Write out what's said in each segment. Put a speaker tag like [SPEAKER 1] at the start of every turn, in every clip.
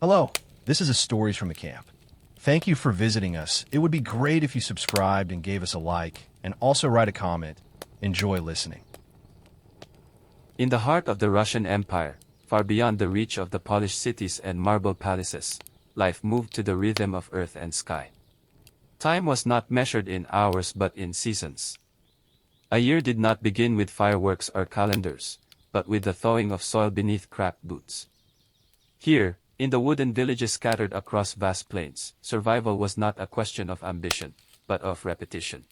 [SPEAKER 1] Hello, this is a Stories from the Camp. Thank you for visiting us. It would be great if you subscribed and gave us a like, and also write a comment. Enjoy listening.
[SPEAKER 2] In the heart of the Russian Empire, far beyond the reach of the polished cities and marble palaces, life moved to the rhythm of earth and sky. Time was not measured in hours but in seasons. A year did not begin with fireworks or calendars, but with the thawing of soil beneath cracked boots. Here, in the wooden villages scattered across vast plains, survival was not a question of ambition, but of repetition.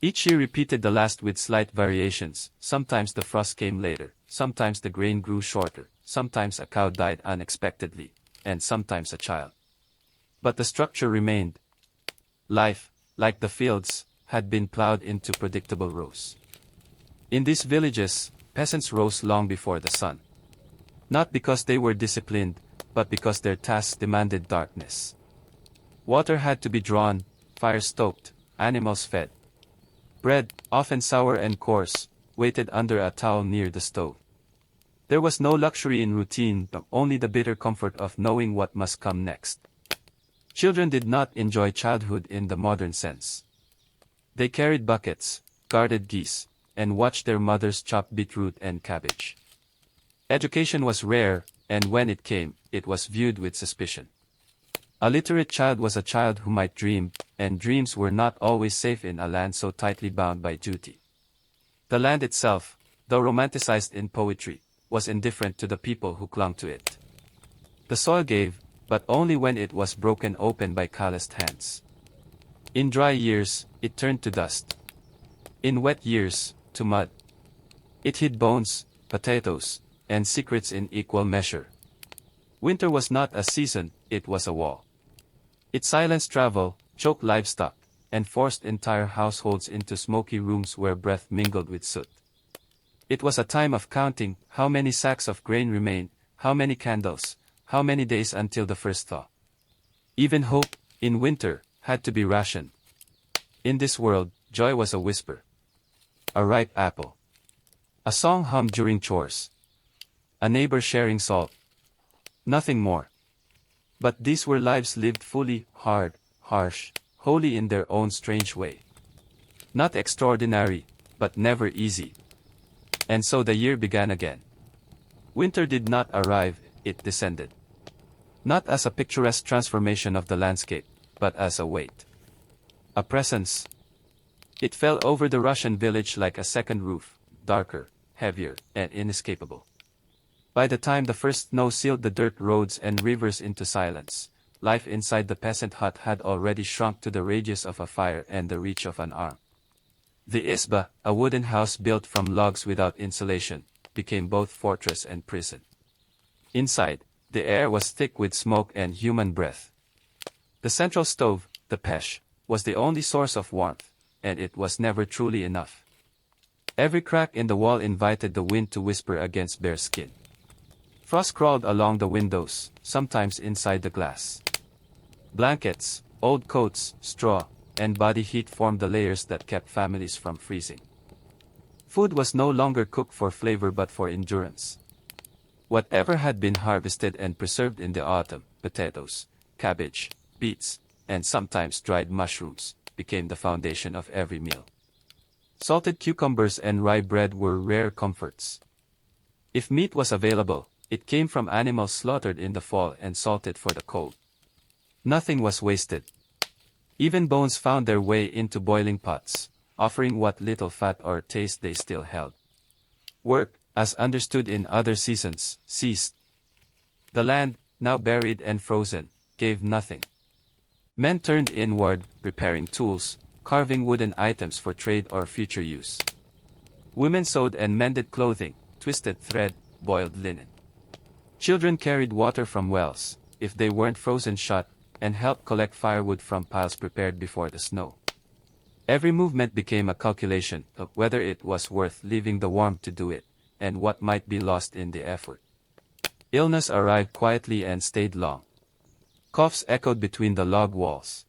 [SPEAKER 2] Each year repeated the last with slight variations. Sometimes the frost came later, sometimes the grain grew shorter, sometimes a cow died unexpectedly, and sometimes a child. But the structure remained. Life, like the fields, had been plowed into predictable rows. In these villages, peasants rose long before the sun. Not because they were disciplined, but because their tasks demanded darkness. Water had to be drawn, fire stoked, animals fed. Bread, often sour and coarse, waited under a towel near the stove. There was no luxury in routine, but only the bitter comfort of knowing what must come next. Children did not enjoy childhood in the modern sense. They carried buckets, guarded geese, and watched their mothers chop beetroot and cabbage. Education was rare, and when it came, it was viewed with suspicion. A literate child was a child who might dream, and dreams were not always safe in a land so tightly bound by duty. The land itself, though romanticized in poetry, was indifferent to the people who clung to it. The soil gave, but only when it was broken open by calloused hands. In dry years, it turned to dust. In wet years, to mud. It hid bones, potatoes, and secrets in equal measure. Winter was not a season, it was a wall. It silenced travel, choked livestock, and forced entire households into smoky rooms where breath mingled with soot. It was a time of counting how many sacks of grain remained, how many candles, how many days until the first thaw. Even hope, in winter, had to be rationed. In this world, joy was a whisper. A ripe apple. A song hummed during chores. A neighbor sharing salt. Nothing more. But these were lives lived fully, hard, harsh, holy in their own strange way. Not extraordinary, but never easy. And so the year began again. Winter did not arrive, it descended. Not as a picturesque transformation of the landscape, but as a weight. A presence. It fell over the Russian village like a second roof, darker, heavier, and inescapable. By the time the first snow sealed the dirt roads and rivers into silence, life inside the peasant hut had already shrunk to the radius of a fire and the reach of an arm. The izba, a wooden house built from logs without insulation, became both fortress and prison. Inside, the air was thick with smoke and human breath. The central stove, the pesh, was the only source of warmth, and it was never truly enough. Every crack in the wall invited the wind to whisper against bare skin. Frost crawled along the windows, sometimes inside the glass. Blankets, old coats, straw, and body heat formed the layers that kept families from freezing. Food was no longer cooked for flavor but for endurance. Whatever had been harvested and preserved in the autumn, potatoes, cabbage, beets, and sometimes dried mushrooms, became the foundation of every meal. Salted cucumbers and rye bread were rare comforts. If meat was available, it came from animals slaughtered in the fall and salted for the cold. Nothing was wasted. Even bones found their way into boiling pots, offering what little fat or taste they still held. Work, as understood in other seasons, ceased. The land, now buried and frozen, gave nothing. Men turned inward, repairing tools, carving wooden items for trade or future use. Women sewed and mended clothing, twisted thread, boiled linen. Children carried water from wells, if they weren't frozen shut, and helped collect firewood from piles prepared before the snow. Every movement became a calculation of whether it was worth leaving the warmth to do it, and what might be lost in the effort. Illness arrived quietly and stayed long. Coughs echoed between the log walls.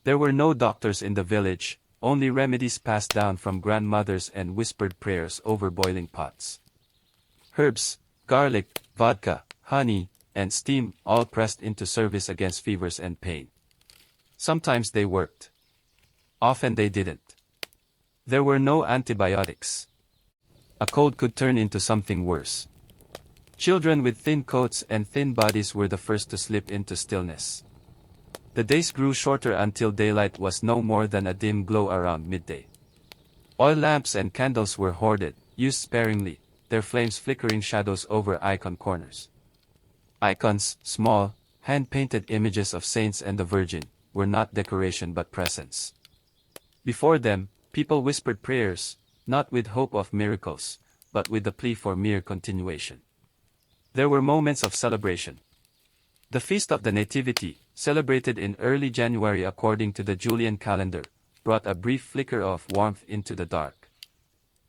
[SPEAKER 2] There were no doctors in the village, only remedies passed down from grandmothers and whispered prayers over boiling pots. Herbs, garlic, vodka, honey, and steam, all pressed into service against fevers and pain. Sometimes they worked. Often they didn't. There were no antibiotics. A cold could turn into something worse. Children with thin coats and thin bodies were the first to slip into stillness. The days grew shorter until daylight was no more than a dim glow around midday. Oil lamps and candles were hoarded, used sparingly, their flames flickering shadows over icon corners. Icons, small, hand-painted images of saints and the Virgin, were not decoration but presence. Before them, people whispered prayers, not with hope of miracles, but with the plea for mere continuation. There were moments of celebration. The Feast of the Nativity, celebrated in early January according to the Julian calendar, brought a brief flicker of warmth into the dark.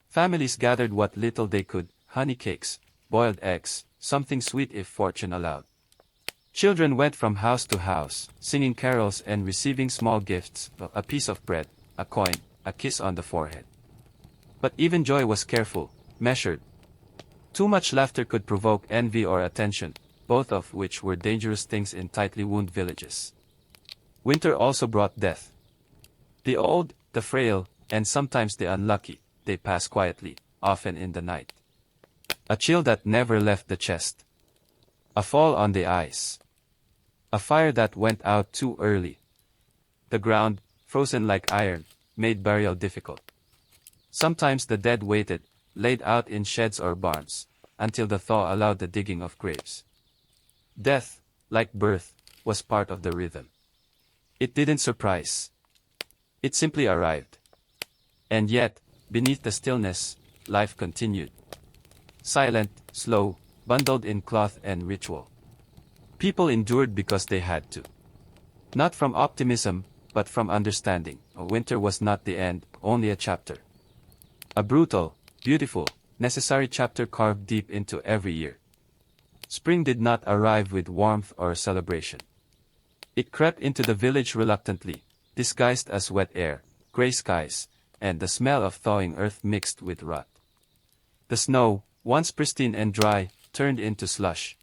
[SPEAKER 2] Families gathered what little they could, honey cakes, boiled eggs, something sweet if fortune allowed. Children went from house to house, singing carols and receiving small gifts, a piece of bread, a coin, a kiss on the forehead. But even joy was careful, measured. Too much laughter could provoke envy or attention, both of which were dangerous things in tightly wound villages. Winter also brought death. The old, the frail, and sometimes the unlucky, they passed quietly, often in the night. A chill that never left the chest. A fall on the ice. A fire that went out too early. The ground, frozen like iron, made burial difficult. Sometimes the dead waited, laid out in sheds or barns, until the thaw allowed the digging of graves. Death, like birth, was part of the rhythm. It didn't surprise. It simply arrived. And yet, beneath the stillness, life continued. Silent, slow, bundled in cloth and ritual. People endured because they had to. Not from optimism, but from understanding. Winter was not the end, only a chapter. A brutal, beautiful, necessary chapter carved deep into every year. Spring did not arrive with warmth or celebration. It crept into the village reluctantly, disguised as wet air, gray skies, and the smell of thawing earth mixed with rot. The snow, once pristine and dry, turned into slush.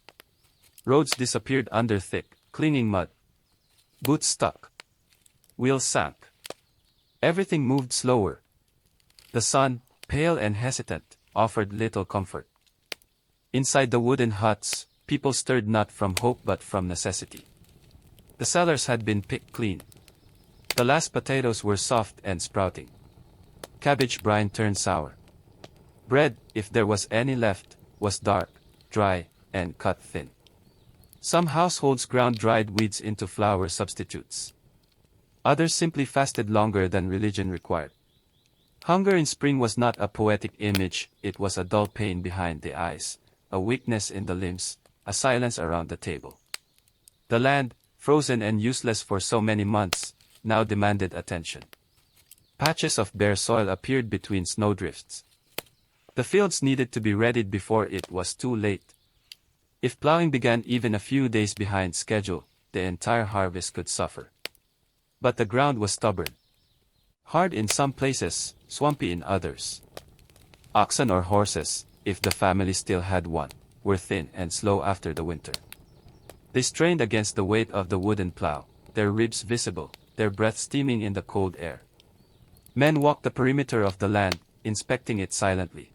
[SPEAKER 2] Roads disappeared under thick, clinging mud. Boots stuck. Wheels sank. Everything moved slower. The sun, pale and hesitant, offered little comfort. Inside the wooden huts, people stirred not from hope but from necessity. The cellars had been picked clean. The last potatoes were soft and sprouting. Cabbage brine turned sour. Bread, if there was any left, was dark, dry, and cut thin. Some households ground dried weeds into flour substitutes. Others simply fasted longer than religion required. Hunger in spring was not a poetic image, it was a dull pain behind the eyes, a weakness in the limbs, a silence around the table. The land, frozen and useless for so many months, now demanded attention. Patches of bare soil appeared between snowdrifts. The fields needed to be readied before it was too late. If plowing began even a few days behind schedule, the entire harvest could suffer. But the ground was stubborn. Hard in some places, swampy in others. Oxen or horses, if the family still had one, were thin and slow after the winter. They strained against the weight of the wooden plow, their ribs visible, their breath steaming in the cold air. Men walked the perimeter of the land, inspecting it silently.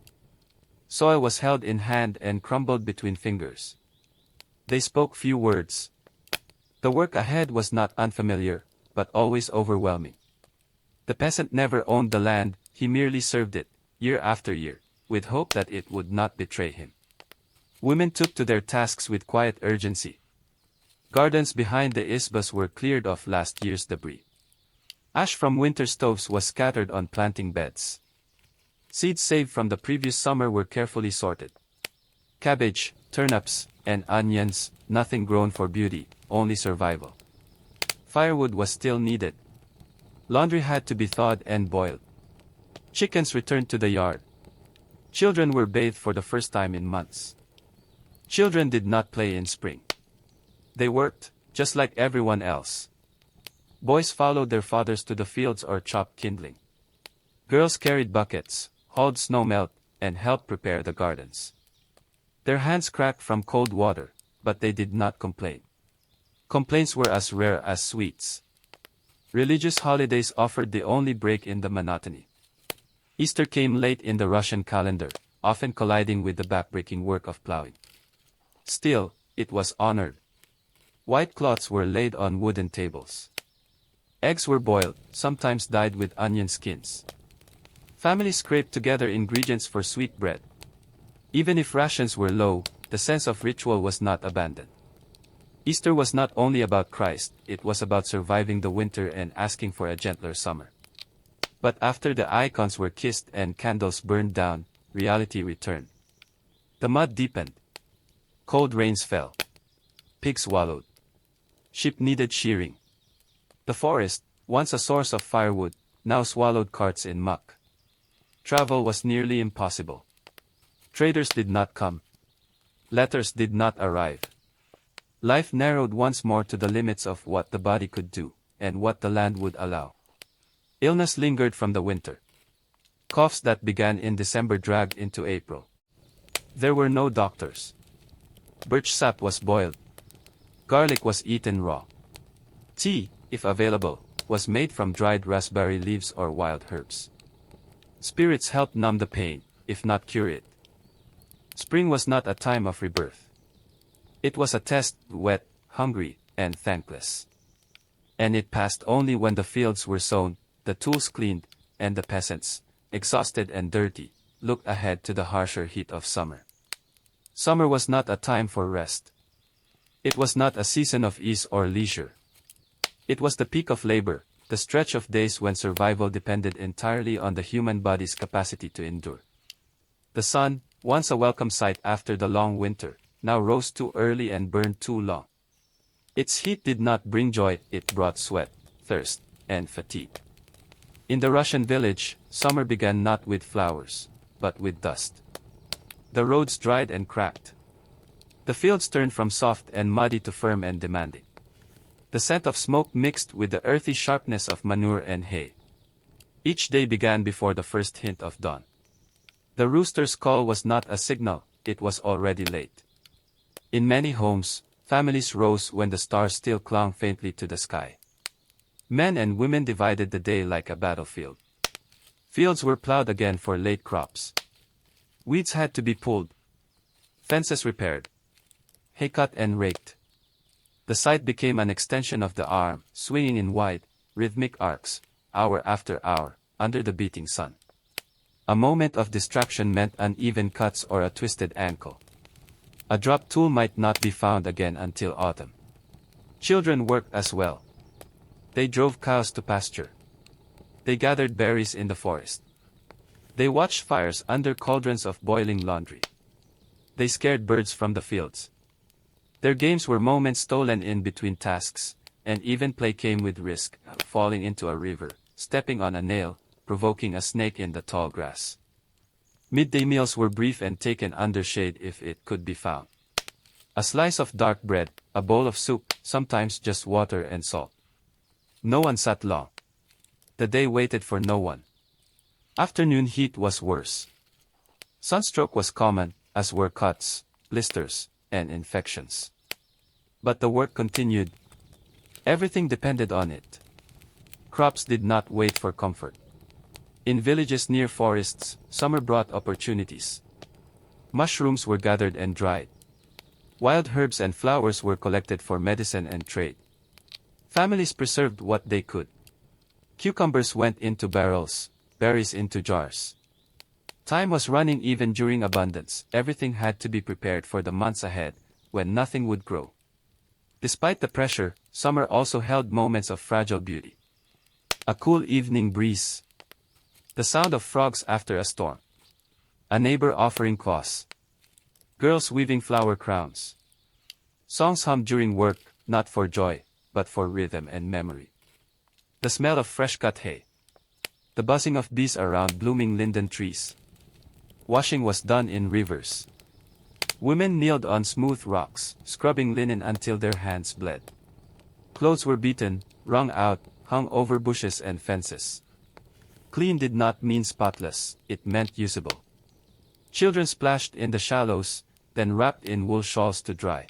[SPEAKER 2] Soil was held in hand and crumbled between fingers. They spoke few words. The work ahead was not unfamiliar, but always overwhelming. The peasant never owned the land, he merely served it, year after year, with hope that it would not betray him. Women took to their tasks with quiet urgency. Gardens behind the isbas were cleared of last year's debris. Ash from winter stoves was scattered on planting beds. Seeds saved from the previous summer were carefully sorted. Cabbage, turnips, and onions, nothing grown for beauty, only survival. Firewood was still needed. Laundry had to be thawed and boiled. Chickens returned to the yard. Children were bathed for the first time in months. Children did not play in spring. They worked, just like everyone else. Boys followed their fathers to the fields or chopped kindling. Girls carried buckets, hauled snowmelt, and helped prepare the gardens. Their hands cracked from cold water, but they did not complain. Complaints were as rare as sweets. Religious holidays offered the only break in the monotony. Easter came late in the Russian calendar, often colliding with the backbreaking work of plowing. Still, it was honored. White cloths were laid on wooden tables. Eggs were boiled, sometimes dyed with onion skins. Families scraped together ingredients for sweet bread. Even if rations were low, the sense of ritual was not abandoned. Easter was not only about Christ, it was about surviving the winter and asking for a gentler summer. But after the icons were kissed and candles burned down, reality returned. The mud deepened. Cold rains fell. Pigs wallowed. Sheep needed shearing. The forest, once a source of firewood, now swallowed carts in muck. Travel was nearly impossible. Traders did not come. Letters did not arrive. Life narrowed once more to the limits of what the body could do, and what the land would allow. Illness lingered from the winter. Coughs that began in December dragged into April. There were no doctors. Birch sap was boiled. Garlic was eaten raw. Tea, if available, was made from dried raspberry leaves or wild herbs. Spirits helped numb the pain, if not cure it. Spring was not a time of rebirth. It was a test, wet, hungry, and thankless. And it passed only when the fields were sown, the tools cleaned, and the peasants, exhausted and dirty, looked ahead to the harsher heat of summer. Summer was not a time for rest. It was not a season of ease or leisure. It was the peak of labor, the stretch of days when survival depended entirely on the human body's capacity to endure. The sun, once a welcome sight after the long winter, now rose too early and burned too long. Its heat did not bring joy, it brought sweat, thirst, and fatigue. In the Russian village, summer began not with flowers, but with dust. The roads dried and cracked. The fields turned from soft and muddy to firm and demanding. The scent of smoke mixed with the earthy sharpness of manure and hay. Each day began before the first hint of dawn. The rooster's call was not a signal, it was already late. In many homes, families rose when the stars still clung faintly to the sky. Men and women divided the day like a battlefield. Fields were plowed again for late crops. Weeds had to be pulled. Fences repaired. Hay cut and raked. The sight became an extension of the arm, swinging in wide, rhythmic arcs, hour after hour, under the beating sun. A moment of distraction meant uneven cuts or a twisted ankle. A dropped tool might not be found again until autumn. Children worked as well. They drove cows to pasture. They gathered berries in the forest. They watched fires under cauldrons of boiling laundry. They scared birds from the fields. Their games were moments stolen in between tasks, and even play came with risk, falling into a river, stepping on a nail, provoking a snake in the tall grass. Midday meals were brief and taken under shade if it could be found. A slice of dark bread, a bowl of soup, sometimes just water and salt. No one sat long. The day waited for no one. Afternoon heat was worse. Sunstroke was common, as were cuts, blisters, and infections. But the work continued. Everything depended on it. Crops did not wait for comfort. In villages near forests, summer brought opportunities. Mushrooms were gathered and dried. Wild herbs and flowers were collected for medicine and trade. Families preserved what they could. Cucumbers went into barrels, berries into jars. Time was running even during abundance. Everything had to be prepared for the months ahead, when nothing would grow. Despite the pressure, summer also held moments of fragile beauty. A cool evening breeze. The sound of frogs after a storm. A neighbor offering cloths. Girls weaving flower crowns. Songs hummed during work, not for joy, but for rhythm and memory. The smell of fresh cut hay. The buzzing of bees around blooming linden trees. Washing was done in rivers. Women kneeled on smooth rocks, scrubbing linen until their hands bled. Clothes were beaten, wrung out, hung over bushes and fences. Clean did not mean spotless, it meant usable. Children splashed in the shallows, then wrapped in wool shawls to dry.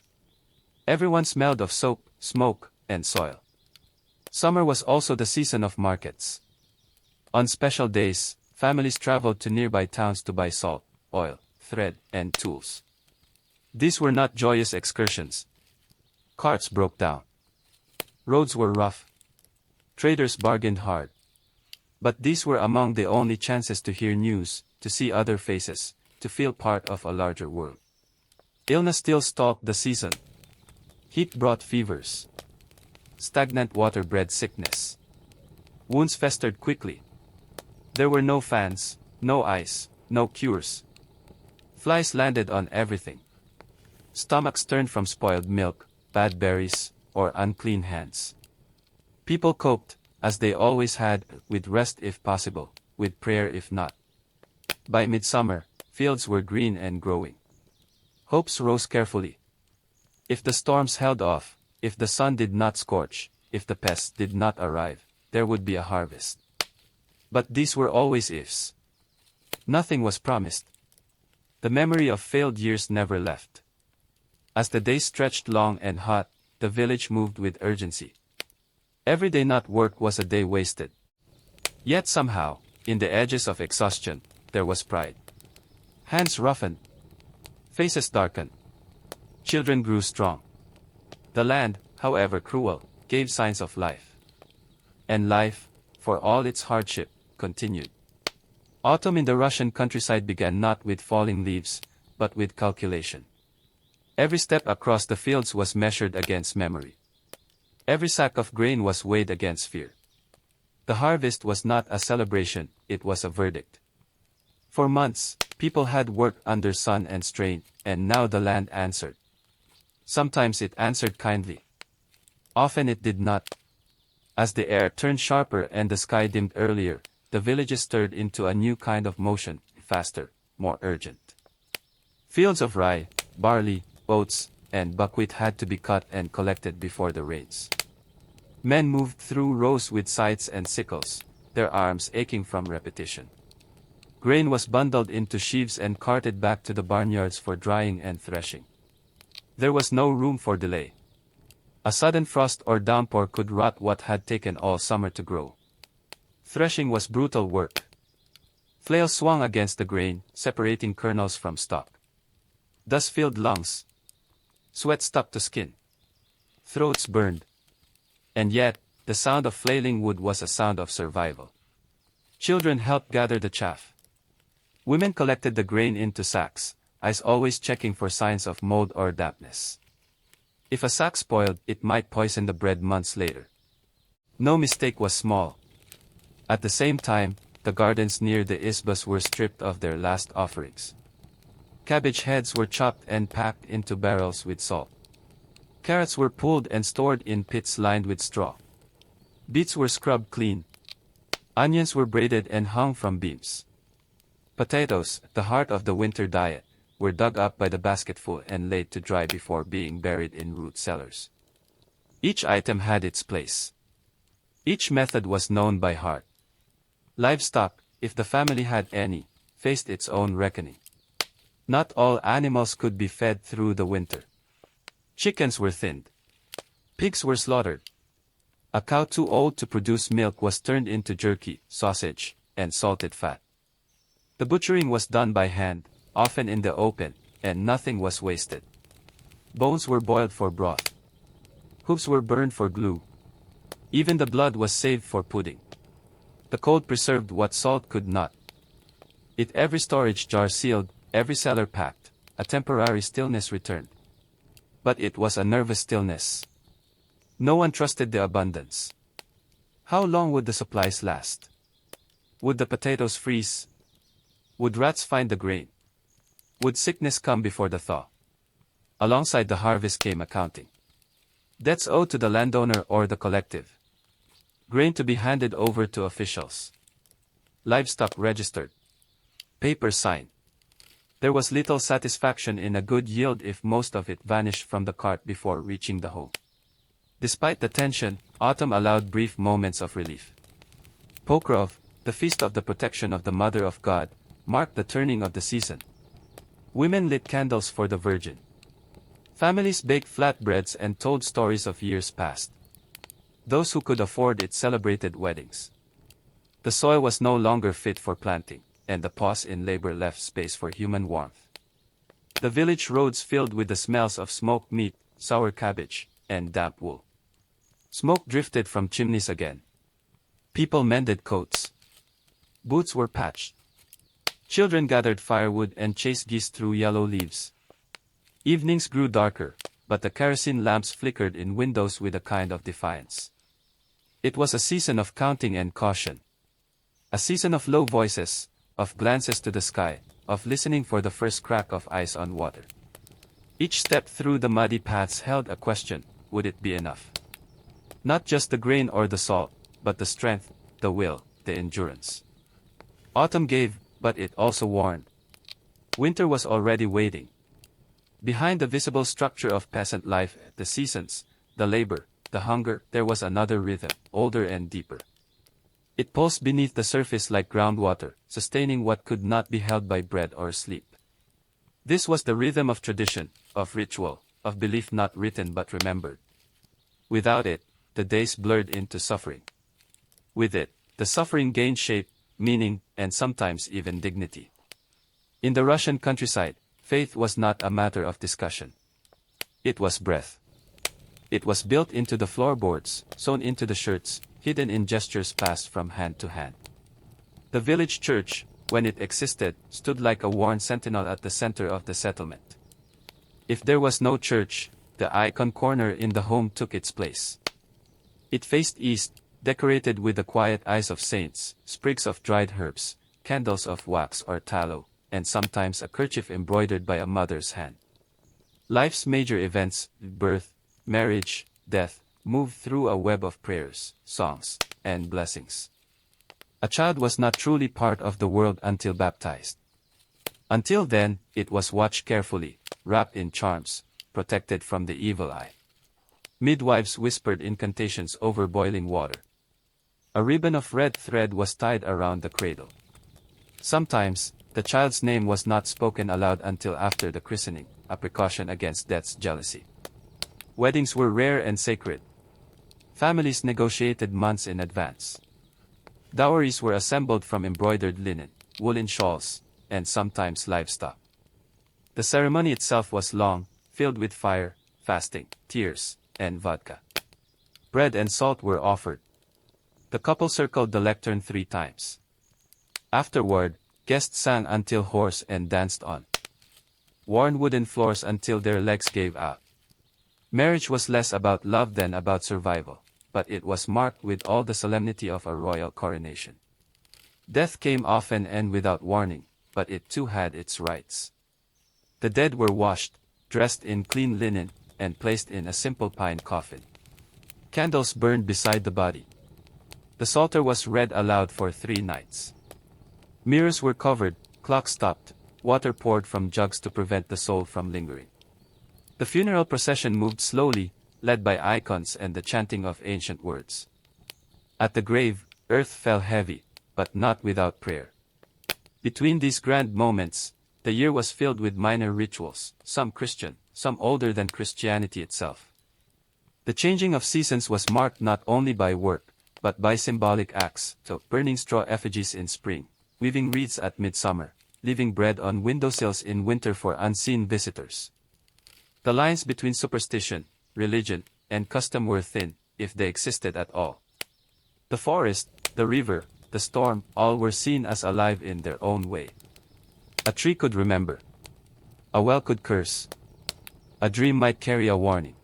[SPEAKER 2] Everyone smelled of soap, smoke, and soil. Summer was also the season of markets. On special days, families traveled to nearby towns to buy salt, oil, thread, and tools. These were not joyous excursions. Carts broke down. Roads were rough. Traders bargained hard. But these were among the only chances to hear news, to see other faces, to feel part of a larger world. Illness still stalked the season. Heat brought fevers. Stagnant water bred sickness. Wounds festered quickly. There were no fans, no ice, no cures. Flies landed on everything. Stomachs turned from spoiled milk, bad berries, or unclean hands. People coped, as they always had, with rest if possible, with prayer if not. By midsummer, fields were green and growing. Hopes rose carefully. If the storms held off, if the sun did not scorch, if the pests did not arrive, there would be a harvest. But these were always ifs. Nothing was promised. The memory of failed years never left. As the days stretched long and hot, the village moved with urgency. Every day not work was a day wasted. Yet somehow, in the edges of exhaustion, there was pride. Hands roughened. Faces darkened. Children grew strong. The land, however cruel, gave signs of life. And life, for all its hardship, continued. Autumn in the Russian countryside began not with falling leaves, but with calculation. Every step across the fields was measured against memory. Every sack of grain was weighed against fear. The harvest was not a celebration, it was a verdict. For months, people had worked under sun and strain, and now the land answered. Sometimes it answered kindly. Often it did not. As the air turned sharper and the sky dimmed earlier, the villages stirred into a new kind of motion, faster, more urgent. Fields of rye, barley, oats, and buckwheat had to be cut and collected before the rains. Men moved through rows with scythes and sickles, their arms aching from repetition. Grain was bundled into sheaves and carted back to the barnyards for drying and threshing. There was no room for delay. A sudden frost or downpour could rot what had taken all summer to grow. Threshing was brutal work. Flails swung against the grain, separating kernels from stalk. Dust filled lungs. Sweat stuck to skin. Throats burned. And yet, the sound of flailing wood was a sound of survival. Children helped gather the chaff. Women collected the grain into sacks, eyes always checking for signs of mold or dampness. If a sack spoiled, it might poison the bread months later. No mistake was small. At the same time, the gardens near the isbas were stripped of their last offerings. Cabbage heads were chopped and packed into barrels with salt. Carrots were pulled and stored in pits lined with straw. Beets were scrubbed clean. Onions were braided and hung from beams. Potatoes, the heart of the winter diet, were dug up by the basketful and laid to dry before being buried in root cellars. Each item had its place. Each method was known by heart. Livestock, if the family had any, faced its own reckoning. Not all animals could be fed through the winter. Chickens were thinned. Pigs were slaughtered. A cow too old to produce milk was turned into jerky, sausage, and salted fat. The butchering was done by hand, often in the open, and nothing was wasted. Bones were boiled for broth. Hooves were burned for glue. Even the blood was saved for pudding. The cold preserved what salt could not. If every storage jar sealed, every cellar packed, a temporary stillness returned. But it was a nervous stillness. No one trusted the abundance. How long would the supplies last? Would the potatoes freeze? Would rats find the grain? Would sickness come before the thaw? Alongside the harvest came accounting. Debts owed to the landowner or the collective. Grain to be handed over to officials. Livestock registered. Papers signed. There was little satisfaction in a good yield if most of it vanished from the cart before reaching the home. Despite the tension, autumn allowed brief moments of relief. Pokrov, the feast of the protection of the Mother of God, marked the turning of the season. Women lit candles for the Virgin. Families baked flatbreads and told stories of years past. Those who could afford it celebrated weddings. The soil was no longer fit for planting, and the pause in labor left space for human warmth. The village roads filled with the smells of smoked meat, sour cabbage, and damp wool. Smoke drifted from chimneys again. People mended coats. Boots were patched. Children gathered firewood and chased geese through yellow leaves. Evenings grew darker, but the kerosene lamps flickered in windows with a kind of defiance. It was a season of counting and caution. A season of low voices, of glances to the sky, of listening for the first crack of ice on water. Each step through the muddy paths held a question: would it be enough? Not just the grain or the salt, but the strength, the will, the endurance. Autumn gave, but it also warned. Winter was already waiting. Behind the visible structure of peasant life, the seasons, the labor, the hunger, there was another rhythm, older and deeper. It pulsed beneath the surface like groundwater, sustaining what could not be held by bread or sleep. This was the rhythm of tradition, of ritual, of belief not written but remembered. Without it, the days blurred into suffering. With it, the suffering gained shape, meaning, and sometimes even dignity. In the Russian countryside, faith was not a matter of discussion. It was breath. It was built into the floorboards, sewn into the shirts, hidden in gestures passed from hand to hand. The village church, when it existed, stood like a worn sentinel at the center of the settlement. If there was no church, the icon corner in the home took its place. It faced east, decorated with the quiet eyes of saints, sprigs of dried herbs, candles of wax or tallow, and sometimes a kerchief embroidered by a mother's hand. Life's major events, birth, marriage, death, moved through a web of prayers, songs, and blessings. A child was not truly part of the world until baptized. Until then, it was watched carefully, wrapped in charms, protected from the evil eye. Midwives whispered incantations over boiling water. A ribbon of red thread was tied around the cradle. Sometimes, the child's name was not spoken aloud until after the christening, a precaution against death's jealousy. Weddings were rare and sacred. Families negotiated months in advance. Dowries were assembled from embroidered linen, woolen shawls, and sometimes livestock. The ceremony itself was long, filled with fire, fasting, tears, and vodka. Bread and salt were offered. The couple circled the lectern 3 times. Afterward, guests sang until hoarse and danced on worn wooden floors until their legs gave out. Marriage was less about love than about survival, but it was marked with all the solemnity of a royal coronation. Death came often and without warning, but it too had its rites. The dead were washed, dressed in clean linen, and placed in a simple pine coffin. Candles burned beside the body. The psalter was read aloud for 3 nights. Mirrors were covered, clocks stopped, water poured from jugs to prevent the soul from lingering. The funeral procession moved slowly, led by icons and the chanting of ancient words. At the grave, earth fell heavy, but not without prayer. Between these grand moments, the year was filled with minor rituals, some Christian, some older than Christianity itself. The changing of seasons was marked not only by work, but by symbolic acts, so burning straw effigies in spring, weaving wreaths at midsummer, leaving bread on windowsills in winter for unseen visitors. The lines between superstition, religion, and custom were thin, if they existed at all. The forest, the river, the storm, all were seen as alive in their own way. A tree could remember. A well could curse. A dream might carry a warning.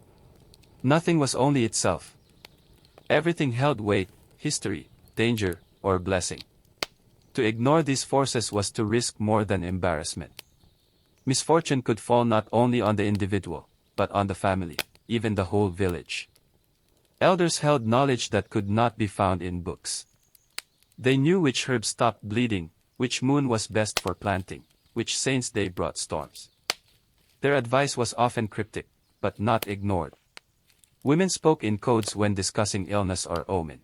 [SPEAKER 2] Nothing was only itself. Everything held weight, history, danger, or blessing. To ignore these forces was to risk more than embarrassment. Misfortune could fall not only on the individual, but on the family, even the whole village. Elders held knowledge that could not be found in books. They knew which herbs stopped bleeding, which moon was best for planting, which saints' day brought storms. Their advice was often cryptic, but not ignored. Women spoke in codes when discussing illness or omen.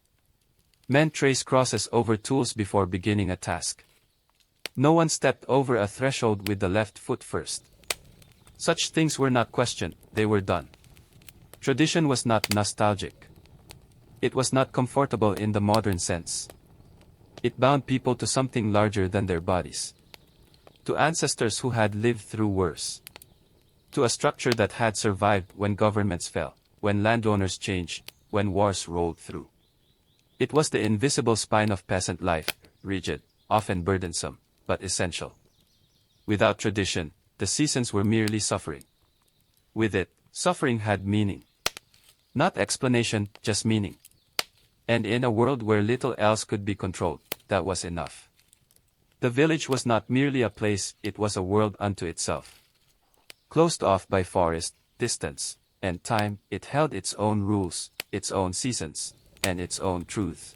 [SPEAKER 2] Men traced crosses over tools before beginning a task. No one stepped over a threshold with the left foot first. Such things were not questioned, they were done. Tradition was not nostalgic. It was not comfortable in the modern sense. It bound people to something larger than their bodies. To ancestors who had lived through worse. To a structure that had survived when governments fell, when landowners changed, when wars rolled through. It was the invisible spine of peasant life, rigid, often burdensome, but essential. Without tradition, the seasons were merely suffering. With it, suffering had meaning. Not explanation, just meaning. And in a world where little else could be controlled, that was enough. The village was not merely a place, it was a world unto itself. Closed off by forest, distance, and time, it held its own rules, its own seasons, and its own truth.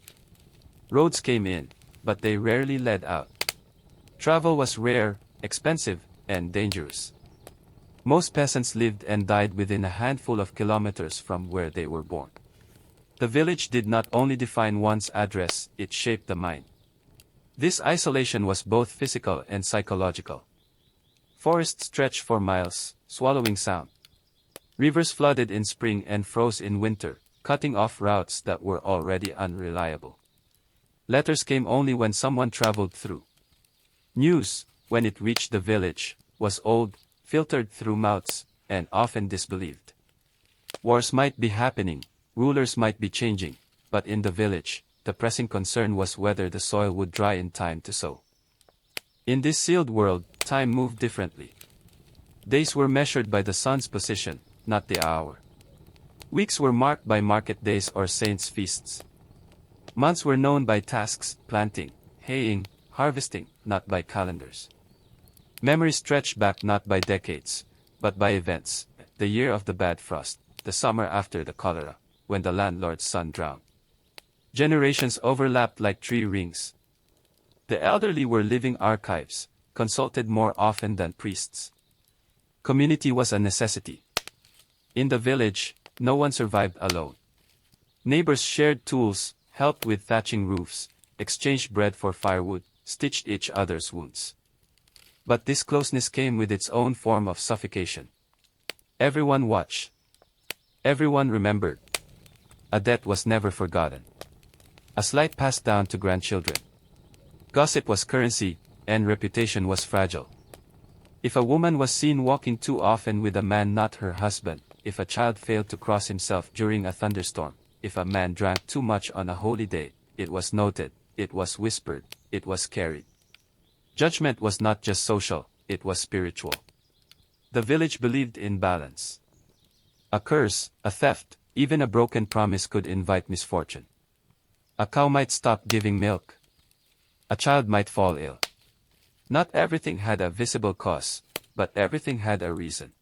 [SPEAKER 2] Roads came in, but they rarely led out. Travel was rare, expensive, and dangerous. Most peasants lived and died within a handful of kilometers from where they were born. The village did not only define one's address, it shaped the mind. This isolation was both physical and psychological. Forests stretched for miles, swallowing sound. Rivers flooded in spring and froze in winter, cutting off routes that were already unreliable. Letters came only when someone traveled through. News, when it reached the village, was old, filtered through mouths, and often disbelieved. Wars might be happening, rulers might be changing, but in the village, the pressing concern was whether the soil would dry in time to sow. In this sealed world, time moved differently. Days were measured by the sun's position, not the hour. Weeks were marked by market days or saints' feasts. Months were known by tasks, planting, haying, harvesting, not by calendars. Memory stretched back not by decades, but by events, the year of the bad frost, the summer after the cholera, when the landlord's son drowned. Generations overlapped like tree rings. The elderly were living archives, consulted more often than priests. Community was a necessity. In the village, no one survived alone. Neighbors shared tools, helped with thatching roofs, exchanged bread for firewood, stitched each other's wounds. But this closeness came with its own form of suffocation. Everyone watched. Everyone remembered. A debt was never forgotten. A slight passed down to grandchildren. Gossip was currency, and reputation was fragile. If a woman was seen walking too often with a man not her husband, if a child failed to cross himself during a thunderstorm, if a man drank too much on a holy day, it was noted, it was whispered, it was carried. Judgment was not just social, it was spiritual. The village believed in balance. A curse, a theft, even a broken promise could invite misfortune. A cow might stop giving milk. A child might fall ill. Not everything had a visible cause, but everything had a reason.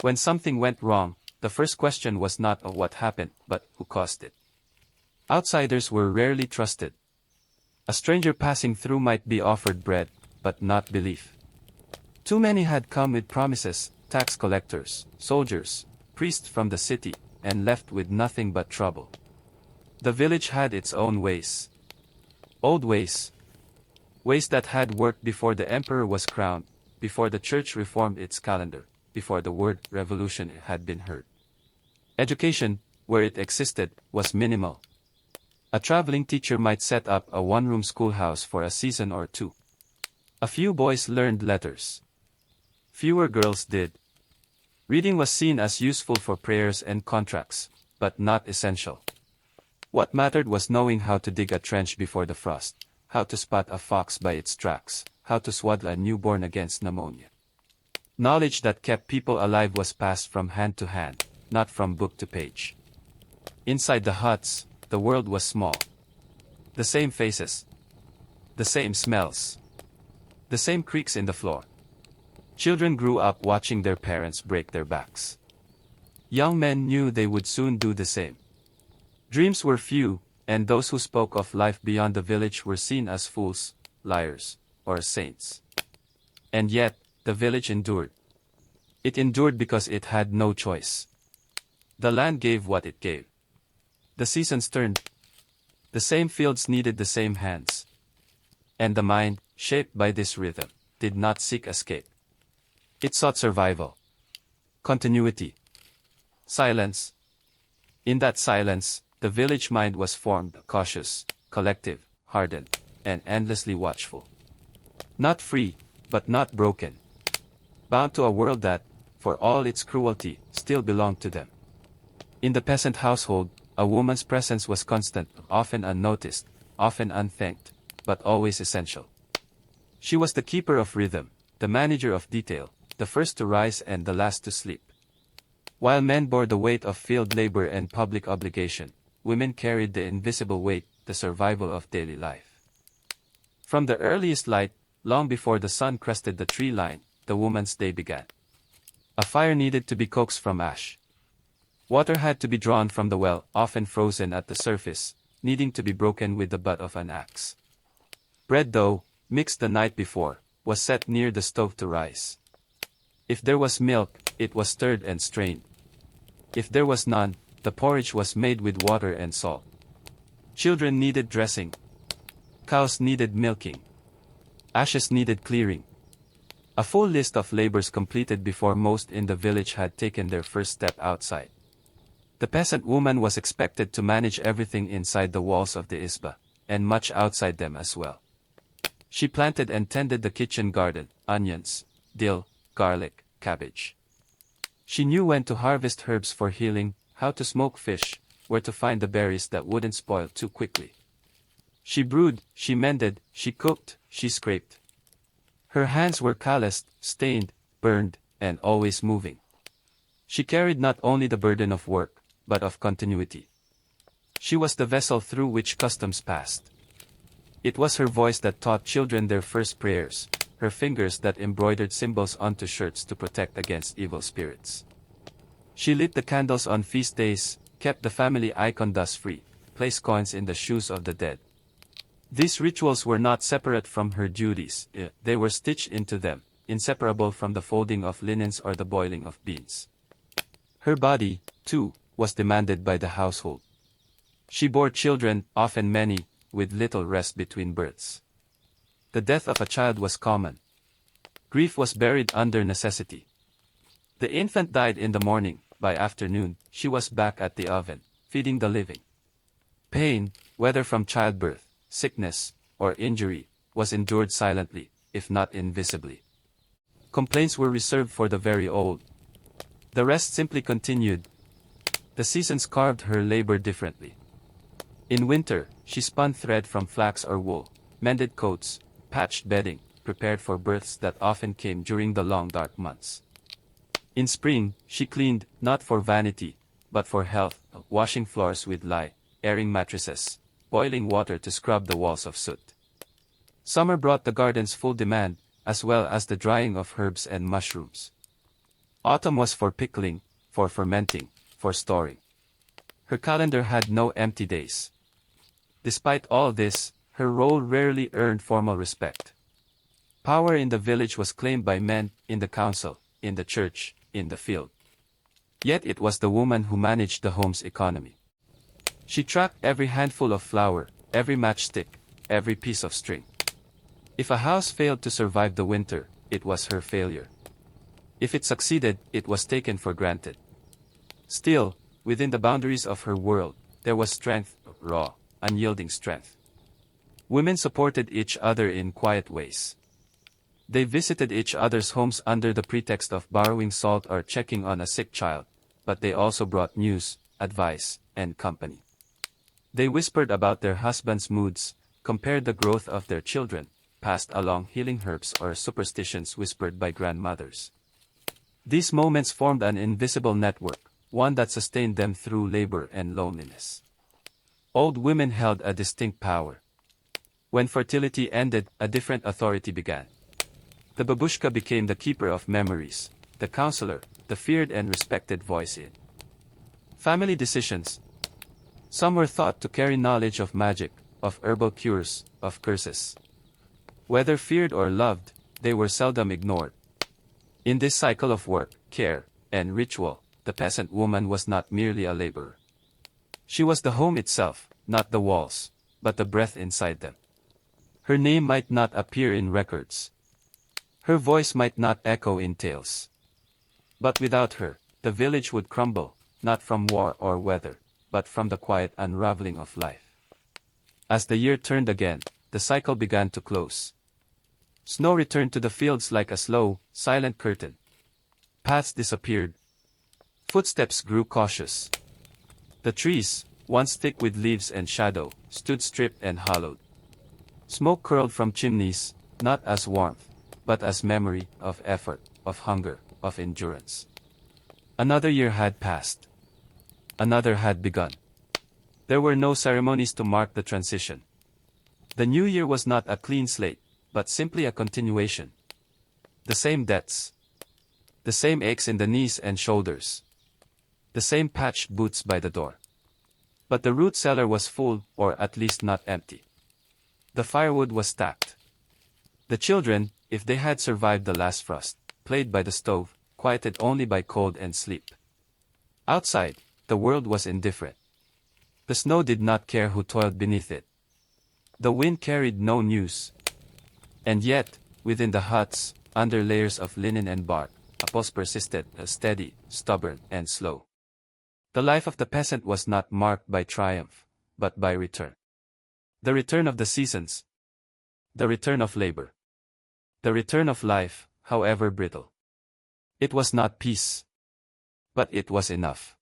[SPEAKER 2] When something went wrong, the first question was not of what happened, but who caused it. Outsiders were rarely trusted. A stranger passing through might be offered bread, but not belief. Too many had come with promises, tax collectors, soldiers, priests from the city, and left with nothing but trouble. The village had its own ways. Old ways. Ways that had worked before the emperor was crowned, before the church reformed its calendar, before the word revolution had been heard. Education, where it existed, was minimal. A traveling teacher might set up a one-room schoolhouse for a season or two. A few boys learned letters. Fewer girls did. Reading was seen as useful for prayers and contracts, but not essential. What mattered was knowing how to dig a trench before the frost, how to spot a fox by its tracks, how to swaddle a newborn against pneumonia. Knowledge that kept people alive was passed from hand to hand, not from book to page. Inside the huts, the world was small. The same faces. The same smells. The same creaks in the floor. Children grew up watching their parents break their backs. Young men knew they would soon do the same. Dreams were few, and those who spoke of life beyond the village were seen as fools, liars, or saints. And yet, the village endured. It endured because it had no choice. The land gave what it gave. The seasons turned. The same fields needed the same hands. And the mind, shaped by this rhythm, did not seek escape. It sought survival. Continuity. Silence. In that silence, the village mind was formed, cautious, collective, hardened, and endlessly watchful. Not free, but not broken. Bound to a world that, for all its cruelty, still belonged to them. In the peasant household, a woman's presence was constant, often unnoticed, often unthanked, but always essential. She was the keeper of rhythm, the manager of detail, the first to rise and the last to sleep. While men bore the weight of field labor and public obligation, women carried the invisible weight, the survival of daily life. From the earliest light, long before the sun crested the tree line, the woman's day began. A fire needed to be coaxed from ash. Water had to be drawn from the well, often frozen at the surface, needing to be broken with the butt of an axe. Bread dough, mixed the night before, was set near the stove to rise. If there was milk, it was stirred and strained. If there was none, the porridge was made with water and salt. Children needed dressing. Cows needed milking. Ashes needed clearing. A full list of labors completed before most in the village had taken their first step outside. The peasant woman was expected to manage everything inside the walls of the isba, and much outside them as well. She planted and tended the kitchen garden, onions, dill, garlic, cabbage. She knew when to harvest herbs for healing, how to smoke fish, where to find the berries that wouldn't spoil too quickly. She brewed, she mended, she cooked, she scraped. Her hands were calloused, stained, burned, and always moving. She carried not only the burden of work, but of continuity. She was the vessel through which customs passed. It was her voice that taught children their first prayers, her fingers that embroidered symbols onto shirts to protect against evil spirits. She lit the candles on feast days, kept the family icon dust-free, placed coins in the shoes of the dead. These rituals were not separate from her duties, they were stitched into them, inseparable from the folding of linens or the boiling of beans. Her body, too, was demanded by the household. She bore children, often many, with little rest between births. The death of a child was common. Grief was buried under necessity. The infant died in the morning, by afternoon, she was back at the oven, feeding the living. Pain, whether from childbirth, sickness, or injury, was endured silently, if not invisibly. Complaints were reserved for the very old. The rest simply continued. The seasons carved her labor differently. In winter, she spun thread from flax or wool, mended coats, patched bedding, prepared for births that often came during the long dark months. In spring, she cleaned, not for vanity, but for health, washing floors with lye, airing mattresses, boiling water to scrub the walls of soot. Summer brought the garden's full demand, as well as the drying of herbs and mushrooms. Autumn was for pickling, for fermenting, for storing. Her calendar had no empty days. Despite all this, her role rarely earned formal respect. Power in the village was claimed by men, in the council, in the church, in the field. Yet it was the woman who managed the home's economy. She tracked every handful of flour, every matchstick, every piece of string. If a house failed to survive the winter, it was her failure. If it succeeded, it was taken for granted. Still, within the boundaries of her world, there was strength, raw, unyielding strength. Women supported each other in quiet ways. They visited each other's homes under the pretext of borrowing salt or checking on a sick child, but they also brought news, advice, and company. They whispered about their husbands' moods, compared the growth of their children, passed along healing herbs or superstitions whispered by grandmothers. These moments formed an invisible network, one that sustained them through labor and loneliness. Old women held a distinct power. When fertility ended, a different authority began. The babushka became the keeper of memories, the counselor, the feared and respected voice in family decisions. Some were thought to carry knowledge of magic, of herbal cures, of curses. Whether feared or loved, they were seldom ignored. In this cycle of work, care, and ritual, the peasant woman was not merely a laborer. She was the home itself, not the walls, but the breath inside them. Her name might not appear in records. Her voice might not echo in tales. But without her, the village would crumble, not from war or weather, but from the quiet unraveling of life. As the year turned again, the cycle began to close. Snow returned to the fields like a slow, silent curtain. Paths disappeared. Footsteps grew cautious. The trees, once thick with leaves and shadow, stood stripped and hollowed. Smoke curled from chimneys, not as warmth, but as memory of effort, of hunger, of endurance. Another year had passed. Another had begun. There were no ceremonies to mark the transition. The new year was not a clean slate, but simply a continuation. The same debts. The same aches in the knees and shoulders. The same patched boots by the door. But the root cellar was full, or at least not empty. The firewood was stacked. The children, if they had survived the last frost, played by the stove, quieted only by cold and sleep. Outside, the world was indifferent. The snow did not care who toiled beneath it. The wind carried no news. And yet, within the huts, under layers of linen and bark, a pulse persisted, steady, stubborn, and slow. The life of the peasant was not marked by triumph, but by return. The return of the seasons. The return of labor. The return of life, however brittle. It was not peace. But it was enough.